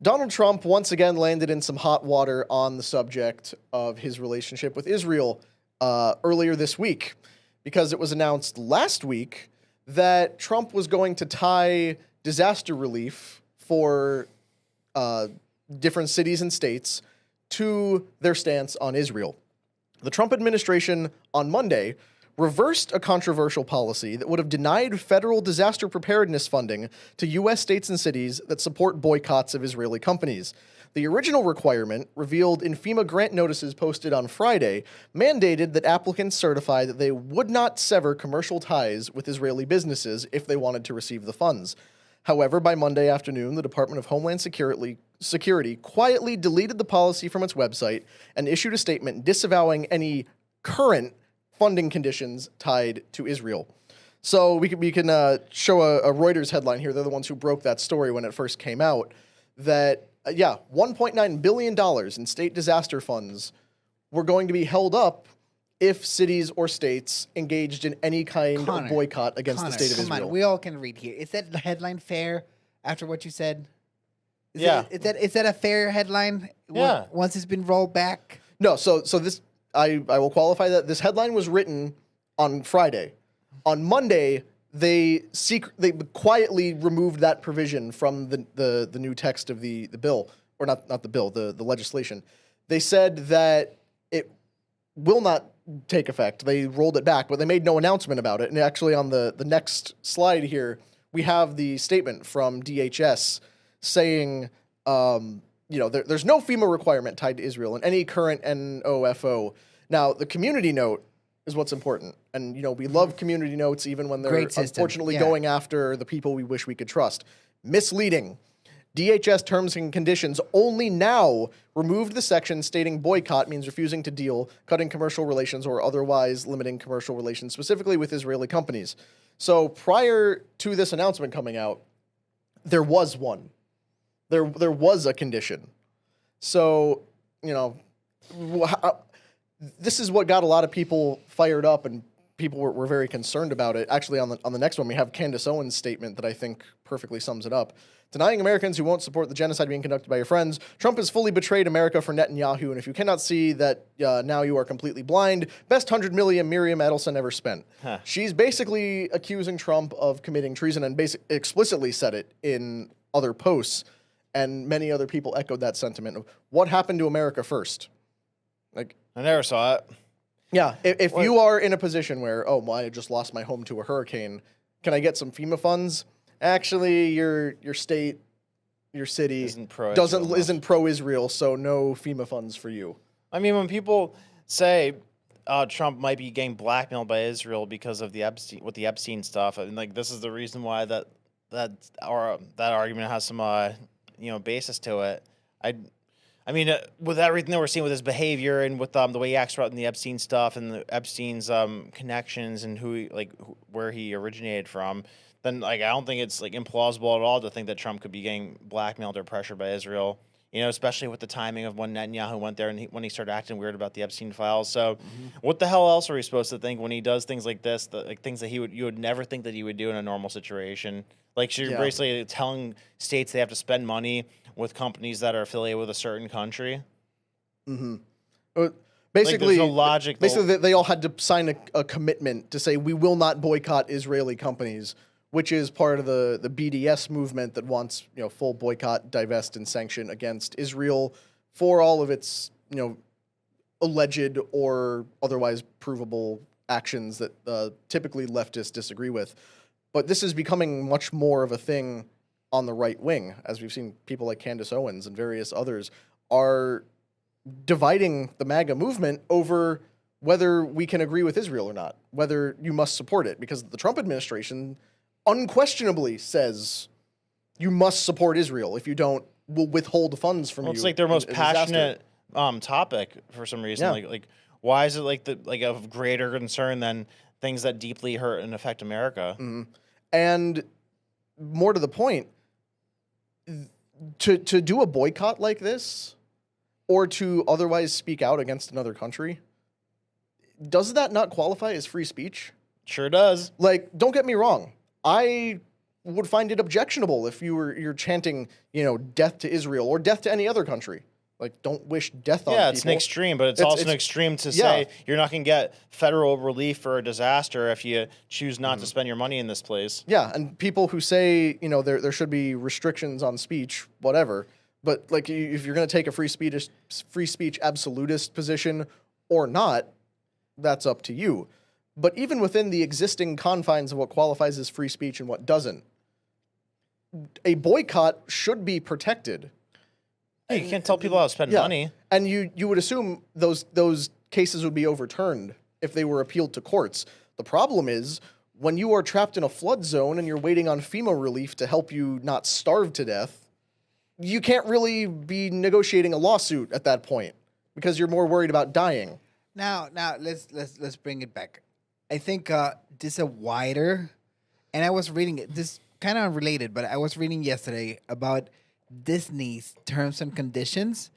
Donald Trump once again landed in some hot water on the subject of his relationship with Israel earlier this week, because it was announced last week that Trump was going to tie disaster relief for different cities and states to their stance on Israel. The Trump administration on Monday reversed a controversial policy that would have denied federal disaster preparedness funding to U.S. states and cities that support boycotts of Israeli companies. The original requirement, revealed in FEMA grant notices posted on Friday, mandated that applicants certify that they would not sever commercial ties with Israeli businesses if they wanted to receive the funds. However, by Monday afternoon, the Department of Homeland Security quietly deleted the policy from its website and issued a statement disavowing any current funding conditions tied to Israel. So we can show a Reuters headline here. They're the ones who broke that story when it first came out. That $1.9 billion in state disaster funds were going to be held up if cities or states engaged in any kind of boycott against the state of Israel. Come on, we all can read here. Is that headline fair after what you said? Is that a fair headline? Yeah. Once it's been rolled back? No, so this I will qualify that this headline was written on Friday. On Monday, they quietly removed that provision from the new text of the bill, or not the bill, the legislation. They said that it will not take effect. They rolled it back, but they made no announcement about it. And actually on the next slide here, we have the statement from DHS saying, there's no FEMA requirement tied to Israel in any current NOFO. Now, the community note is what's important. And, we love community notes even when they're unfortunately going after the people we wish we could trust. Misleading. DHS terms and conditions only now removed the section stating boycott means refusing to deal, cutting commercial relations, or otherwise limiting commercial relations, specifically with Israeli companies. So prior to this announcement coming out, there was one. There was a condition. So, this is what got a lot of people fired up, and people were very concerned about it. Actually, on the next one, we have Candace Owens' statement that I think perfectly sums it up. Denying Americans who won't support the genocide being conducted by your friends, Trump has fully betrayed America for Netanyahu, and if you cannot see that now you are completely blind, best 100 million Miriam Edelson ever spent. Huh. She's basically accusing Trump of committing treason and explicitly said it in other posts, and many other people echoed that sentiment of what happened to America first. Like, I never saw it. Yeah, if you are in a position where, I just lost my home to a hurricane, can I get some FEMA funds? Actually, your state, your city isn't pro-Israel, so no FEMA funds for you. I mean, when people say Trump might be getting blackmailed by Israel because of the Epstein stuff, and this is the reason why that argument has some basis to it. I mean, with everything that we're seeing with his behavior and with the way he acts about in the Epstein stuff and the Epstein's connections and where he originated from, then I don't think it's implausible at all to think that Trump could be getting blackmailed or pressured by Israel. Especially with the timing of when Netanyahu went there and when he started acting weird about the Epstein files. So, what the hell else are we supposed to think when he does things like this? Things that you would never think that he would do in a normal situation. You're basically telling states they have to spend money with companies that are affiliated with a certain country. Mm-hmm. Basically, there's no logic. Basically, they all had to sign a commitment to say we will not boycott Israeli companies, which is part of the BDS movement that wants full boycott, divest, and sanction against Israel for all of its alleged or otherwise provable actions that typically leftists disagree with. But this is becoming much more of a thing on the right wing, as we've seen people like Candace Owens and various others are dividing the MAGA movement over whether we can agree with Israel or not, whether you must support it, because the Trump administration unquestionably says you must support Israel. If you don't, we'll withhold funds from you. It's their most passionate topic for some reason. Yeah. Why is it of greater concern than things that deeply hurt and affect America? Mm-hmm. And more to the point, to do a boycott like this, or to otherwise speak out against another country, does that not qualify as free speech? Sure does. Don't get me wrong. I would find it objectionable if you're chanting, death to Israel or death to any other country. Like, don't wish death on people. Yeah, it's an extreme, but it's also an extreme to say you're not going to get federal relief for a disaster if you choose not to spend your money in this place. Yeah, and people who say, there should be restrictions on speech, whatever. But like, if you're going to take a free speech absolutist position or not, that's up to you. But even within the existing confines of what qualifies as free speech and what doesn't, a boycott should be protected. Yeah, you can't tell people how to spend money. And you would assume those cases would be overturned if they were appealed to courts. The problem is, when you are trapped in a flood zone and you're waiting on FEMA relief to help you not starve to death, you can't really be negotiating a lawsuit at that point because you're more worried about dying. Now let's bring it back. I think this is a wider, and I was reading it. This kind of unrelated, but I was reading yesterday about Disney's terms and conditions.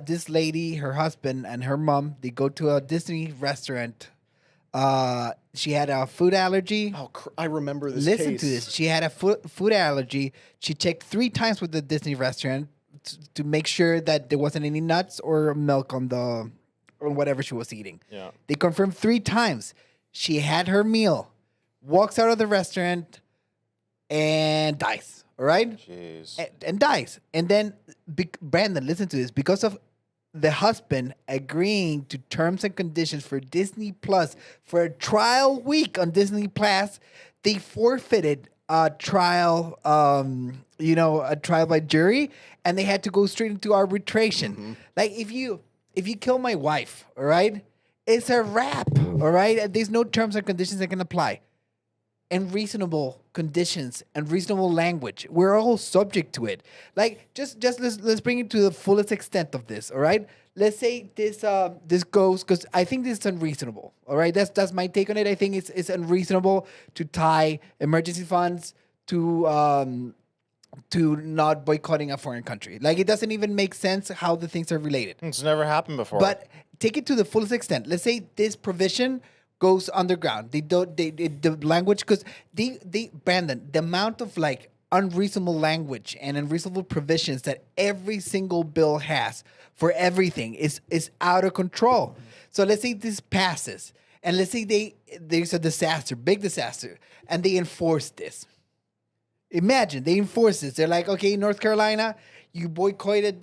This lady, her husband, and her mom, they go to a Disney restaurant. She had a food allergy. Oh, I remember this Listen case. to this. She had a food allergy. She checked 3 times with the Disney restaurant to make sure that there wasn't any nuts or milk on whatever she was eating. Yeah. They confirmed 3 times. She had her meal, walks out of the restaurant, and dies. All right? Jeez. And dies. And then, Brandon, listen to this. Because of the husband agreeing to terms and conditions for Disney Plus for a trial week on Disney Plus, they forfeited a trial, a trial by jury, and they had to go straight into arbitration. Mm-hmm. Like, if you kill my wife, all right, it's a wrap, all right? There's no terms and conditions that can apply. And reasonable conditions and reasonable language. We're all subject to it. Like, just let's bring it to the fullest extent of this, all right? Let's say this goes, because I think this is unreasonable, all right? That's my take on it. I think it's unreasonable to tie emergency funds to not boycotting a foreign country. Like, it doesn't even make sense how the things are related. It's never happened before. But take it to the fullest extent. Let's say this provision goes underground. The language, because Brandon, the amount of like unreasonable language and unreasonable provisions that every single bill has for everything is out of control. So let's say this passes, and let's say there's a disaster, big disaster, and they enforce this. Imagine they enforce this. They're like, okay, North Carolina, you boycotted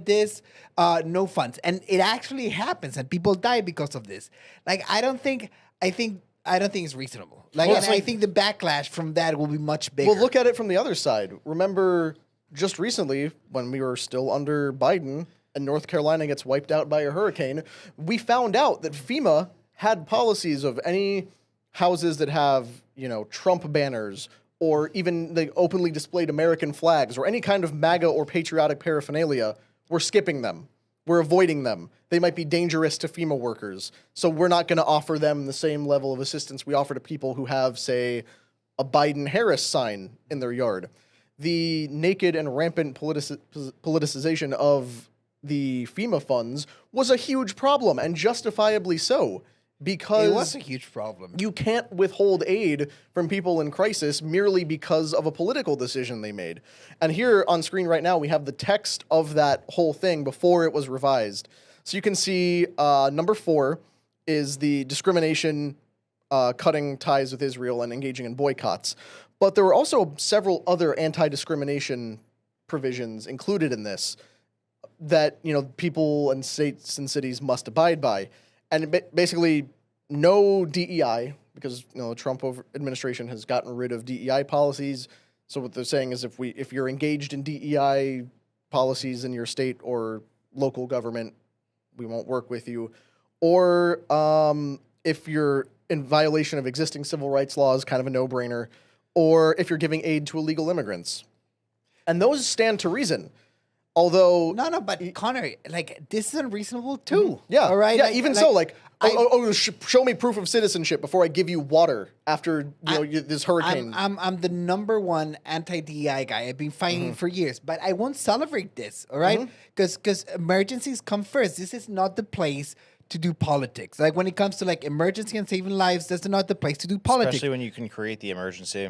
this, no funds, and it actually happens, and people die because of this. Like, I don't think it's reasonable. Like, Well, and I think the backlash from that will be much bigger. Well, look at it from the other side. Remember, just recently, when we were still under Biden and North Carolina gets wiped out by a hurricane, we found out that FEMA had policies of any houses that have, Trump banners or even the openly displayed American flags or any kind of MAGA or patriotic paraphernalia. We're skipping them. We're avoiding them. They might be dangerous to FEMA workers. So we're not going to offer them the same level of assistance we offer to people who have, say, a Biden-Harris sign in their yard. The naked and rampant politicization of the FEMA funds was a huge problem, and justifiably so, because it was a huge problem. You can't withhold aid from people in crisis merely because of a political decision they made. And here on screen right now, we have the text of that whole thing before it was revised. So you can see number 4 is the discrimination, cutting ties with Israel and engaging in boycotts. But there were also several other anti-discrimination provisions included in this that, people and states and cities must abide by. And basically, no DEI, because the Trump administration has gotten rid of DEI policies. So what they're saying is if you're engaged in DEI policies in your state or local government, we won't work with you. Or if you're in violation of existing civil rights laws, kind of a no-brainer. Or if you're giving aid to illegal immigrants. And those stand to reason. Although No, but Connor, like, this is unreasonable too. Yeah. All right. Yeah. Show me proof of citizenship before I give you water after this hurricane. I'm the number one anti-DEI guy. I've been fighting for years, but I won't celebrate this. All right, because emergencies come first. This is not the place to do politics. Like, when it comes to like emergency and saving lives, that's not the place to do politics. Especially when you can create the emergency.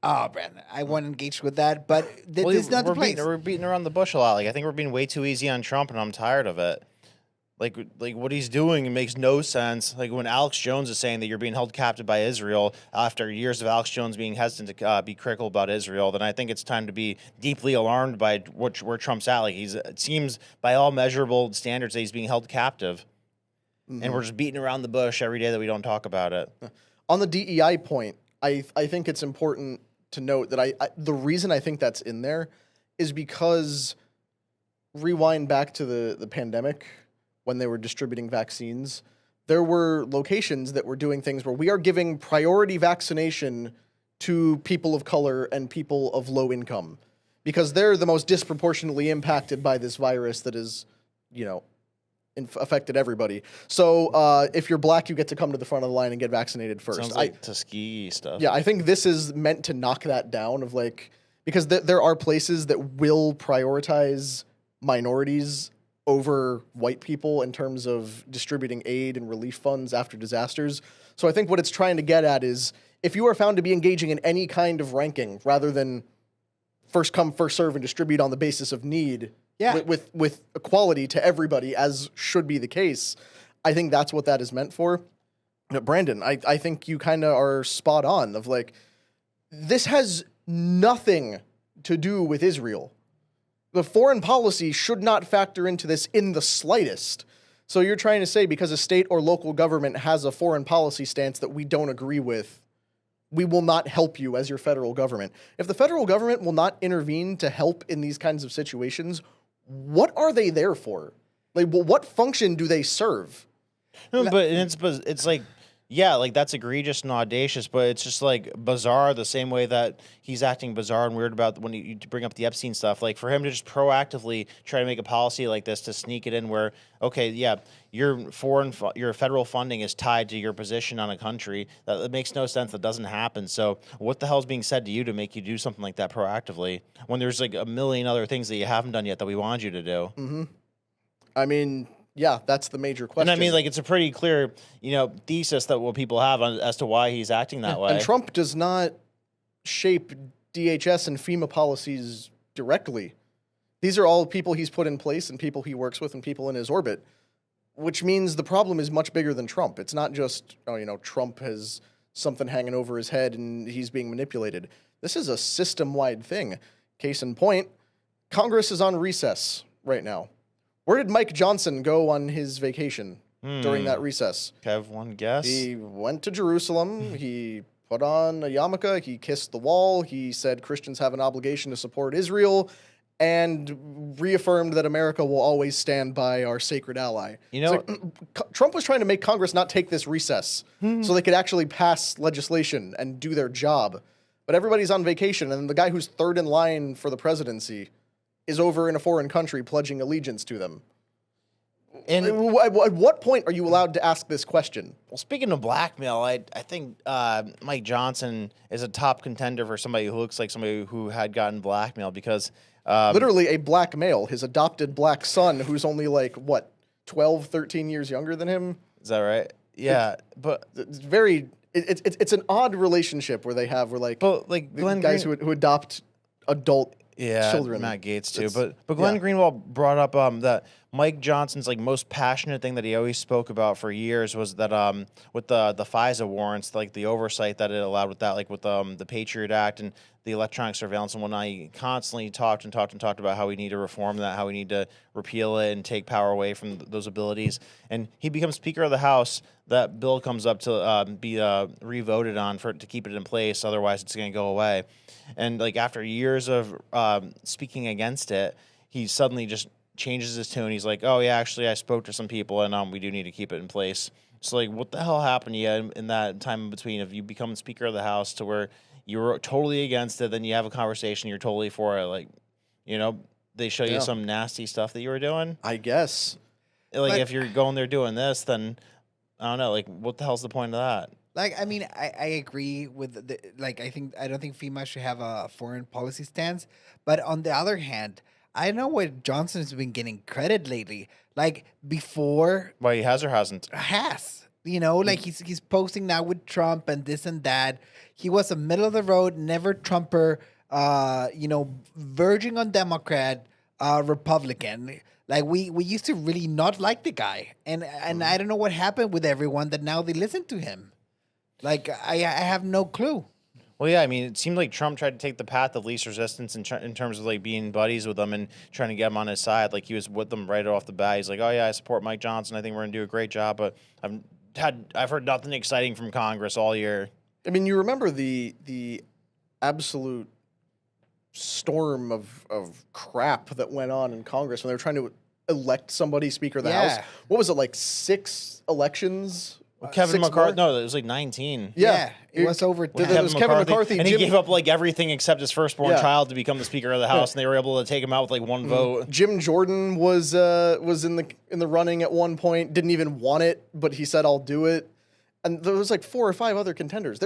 Oh, Brandon, I won't engage with that. But this is not the place. We're beating around the bush a lot. Like I think we're being way too easy on Trump, and I'm tired of it. Like what he's doing, it makes no sense. Like when Alex Jones is saying that you're being held captive by Israel after years of Alex Jones being hesitant to be critical about Israel, then I think it's time to be deeply alarmed by where Trump's at. Like it seems by all measurable standards that he's being held captive, and we're just beating around the bush every day that we don't talk about it. On the DEI point, I think it's important to note that the reason I think that's in there is because rewind back to the pandemic when they were distributing vaccines, there were locations that were doing things where we are giving priority vaccination to people of color and people of low income because they're the most disproportionately impacted by this virus that is, affected everybody. So if you're black, you get to come to the front of the line and get vaccinated first. Sounds like Tuskegee stuff. Yeah, I think this is meant to knock that down because there are places that will prioritize minorities over white people in terms of distributing aid and relief funds after disasters. So I think what it's trying to get at is if you are found to be engaging in any kind of ranking rather than first come, first serve and distribute on the basis of need, with equality to everybody, as should be the case, I think that's what that is meant for. Brandon, I think you kind of are spot on of this has nothing to do with Israel. The foreign policy should not factor into this in the slightest. So you're trying to say because a state or local government has a foreign policy stance that we don't agree with, we will not help you as your federal government. If the federal government will not intervene to help in these kinds of situations, what are they there for? What function do they serve? No, but it's like, yeah, like that's egregious and audacious, but it's just like bizarre the same way that he's acting bizarre and weird about when you bring up the Epstein stuff. Like for him to just proactively try to make a policy like this to sneak it in where, okay, yeah, your federal funding is tied to your position on a country. That makes no sense. That doesn't happen. So what the hell is being said to you to make you do something like that proactively when there's like a million other things that you haven't done yet that we wanted you to do? Mm-hmm. I mean, yeah, that's the major question. And I mean, like, it's a pretty clear, thesis that what people have as to why he's acting that way. And Trump does not shape DHS and FEMA policies directly. These are all people he's put in place and people he works with and people in his orbit, which means the problem is much bigger than Trump. It's not just, Trump has something hanging over his head and he's being manipulated. This is a system-wide thing. Case in point, Congress is on recess right now. Where did Mike Johnson go on his vacation during that recess? Have one guess? He went to Jerusalem. He put on a yarmulke. He kissed the wall. He said Christians have an obligation to support Israel and reaffirmed that America will always stand by our sacred ally. Trump was trying to make Congress not take this recess so they could actually pass legislation and do their job. But everybody's on vacation, and the guy who's third in line for the presidency is over in a foreign country pledging allegiance to them. And at what point are you allowed to ask this question? Well, speaking of blackmail, I think Mike Johnson is a top contender for somebody who looks like somebody who had gotten blackmail because... literally a black male, his adopted black son, who's only 12, 13 years younger than him. Is that right? Yeah, but... It's very... It's an odd relationship where they have Glenn guys who adopt adult children. Matt Gaetz too. But Glenn Greenwald brought up that Mike Johnson's most passionate thing that he always spoke about for years was that with the FISA warrants, the oversight that it allowed with that, with the Patriot Act and the electronic surveillance and whatnot. He constantly talked about how we need to reform that, how we need to repeal it and take power away from those abilities. And he becomes Speaker of the House. That bill comes up to be re-voted on to keep it in place. Otherwise, it's going to go away. And after years of speaking against it, he suddenly just changes his tune. He's like, "Oh yeah, actually, I spoke to some people, and we do need to keep it in place." So what the hell happened to you in that time in between? If you become Speaker of the House to where you were totally against it, then you have a conversation, you're totally for it. They show you some nasty stuff that you were doing. I guess. If you're going there doing this, then I don't know. What the hell's the point of that? I agree with I don't think FEMA should have a foreign policy stance. But on the other hand, I know what Johnson has been getting credit lately. Before. Well, he has or hasn't? Has. You know, like he's posting now with Trump and this and that. He was a middle of the road, never Trumper, you know, verging on Democrat, Republican. Like we used to really not like the guy, and I don't know what happened with everyone that now they listen to him. Like I have no clue. Well, yeah, I mean, it seemed like Trump tried to take the path of least resistance in terms of like being buddies with them and trying to get them on his side. Like he was with them right off the bat. He's like, "Oh yeah, I support Mike Johnson. I think we're gonna do a great job." But I've heard nothing exciting from Congress all year. I mean, you remember the absolute storm of crap that went on in Congress when they were trying to elect somebody Speaker of the House. What was it, like 6 elections? Kevin 6 McCarthy. more? No, it was like 19. Yeah, it was over. It was Kevin McCarthy, and he Jim- gave up like everything except his firstborn Yeah. child to become the Speaker of the House, and they were able to take him out with like one vote. Jim Jordan was in the running at one point, didn't even want it, but he said I'll do it. And there was like 4 or 5 other contenders.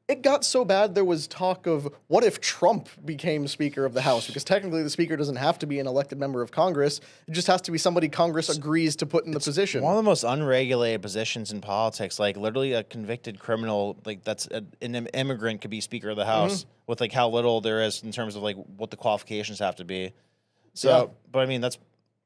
It got so bad there was talk of what if Trump became Speaker of the House, because technically the Speaker doesn't have to be an elected member of Congress. It just has to be somebody Congress agrees to put in the position. One of the most unregulated positions in politics, like literally a convicted criminal, like that's an immigrant could be Speaker of the House with like how little there is in terms of like what the qualifications have to be. So, Yeah. but I mean, that's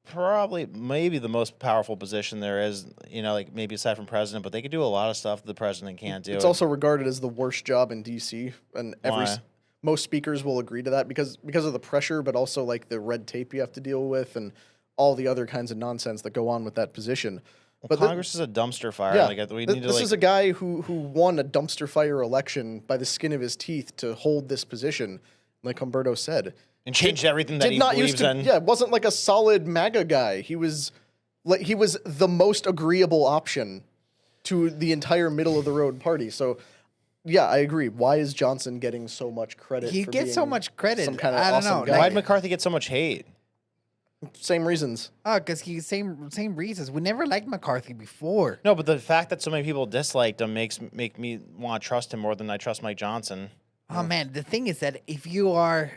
probably maybe the most powerful position there is, you know, like maybe aside from president, but they could do a lot of stuff the president can't do. It's also regarded as the worst job in D.C. and Why? most speakers will agree to that because of the pressure, but also like the red tape you have to deal with and all the other kinds of nonsense that go on with that position. But Congress is a dumpster fire. Yeah, Like we need to this like is a guy who won a dumpster fire election by the skin of his teeth to hold this position, like Humberto said. and change everything that he believes in. Yeah, wasn't like a solid MAGA guy. He was the most agreeable option to the entire middle of the road party. So, yeah, I agree. Why is Johnson getting so much credit? He for gets so being much credit. Some kind of I don't awesome know. guy. Why'd McCarthy get so much hate? Same reasons. Because he's same reasons. We never liked McCarthy before. No, but the fact that so many people disliked him make me want to trust him more than I trust Mike Johnson. Oh man, the thing is that if your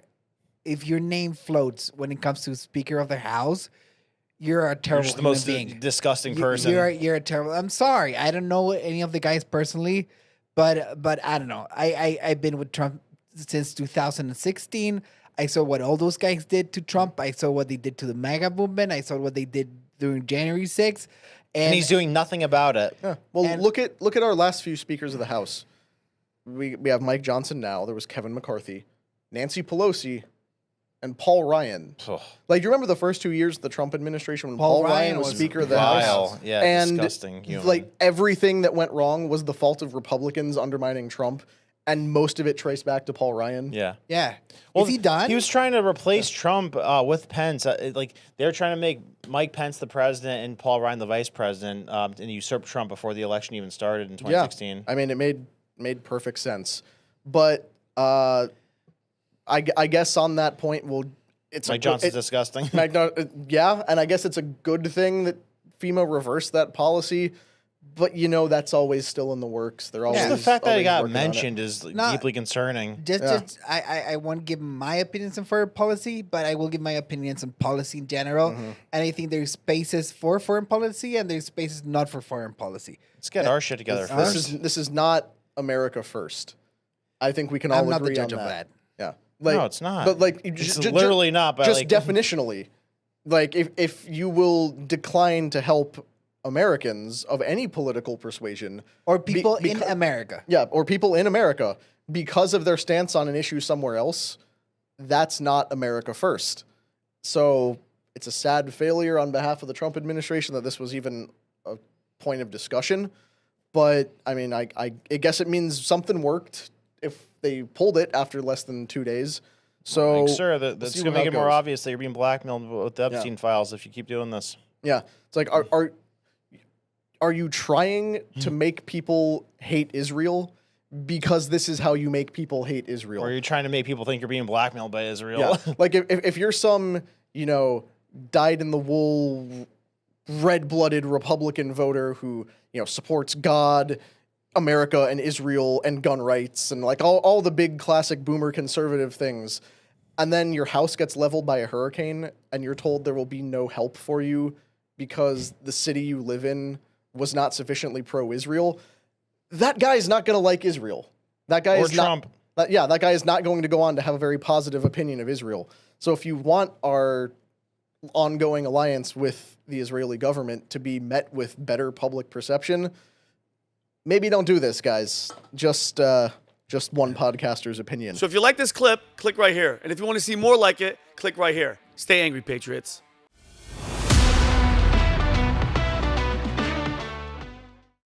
name floats when it comes to Speaker of the House, you're a You're terrible just the human most being. disgusting You- person. You're a terrible. I'm sorry. I don't know any of the guys personally, but I don't know. I've been with Trump since 2016. I saw what all those guys did to Trump. I saw what they did to the MAGA movement. I saw what they did during January 6th. and he's doing nothing about it. Yeah. Well, And- look at our last few speakers of the House. We have Mike Johnson now. There was Kevin McCarthy, Nancy Pelosi, and Paul Ryan. Ugh. Like, you remember the first 2 years of the Trump administration when Paul Paul Ryan Ryan was was Speaker of the Vile. House? Yeah, and disgusting human. like everything that went wrong was the fault of Republicans undermining Trump, and most of it traced back to Paul Ryan. Yeah. Yeah. Well, Is he done? He was trying to replace Trump with Pence. Like they're trying to make Mike Pence the president and Paul Ryan the vice president, and usurp Trump before the election even started in 2016. I mean, it made perfect sense. But I guess on that point, it's Mike Johnson's disgusting. yeah, and I guess it's a good thing that FEMA reversed that policy. But that's always still in the works. They're always Just the fact that it always got working on it. mentioned is No. deeply concerning. Just I won't give my opinions on foreign policy, but I will give my opinions on policy in general. Mm-hmm. And I think there's spaces for foreign policy and there's spaces not for foreign policy. Let's get our shit together This first. this is not America first. I think we can all I'm not the agree judge on of that. that. Yeah, No, it's not. But like, It's literally not, but, just like- definitionally, like if you will decline to help Americans of any political persuasion Or people in becau- America. yeah, or people in America because of their stance on an issue somewhere else, that's not America first. So it's a sad failure on behalf of the Trump administration that this was even a point of discussion. But I mean, I guess it means something worked if they pulled it after less than 2 days. So Like, sir, we'll that's see going to how make it it more goes. obvious that you're being blackmailed with the Epstein files if you keep doing this. Yeah, it's like are you trying to make people hate Israel because this is how you make people hate Israel? Or you're trying to make people think you're being blackmailed by Israel. Yeah, like if you're some dyed in the wool, red blooded Republican voter who supports God, America, and Israel and gun rights and like all the big classic boomer conservative things, and then your house gets leveled by a hurricane and you're told there will be no help for you because the city you live in was not sufficiently pro-Israel, that guy is not going to like Israel. That guy is Trump. that guy is not going to go on to have a very positive opinion of Israel. So if you want our ongoing alliance with the Israeli government to be met with better public perception, maybe don't do this, guys. Just one podcaster's opinion. So if you like this clip, click right here. And if you want to see more like it, click right here. Stay angry, Patriots.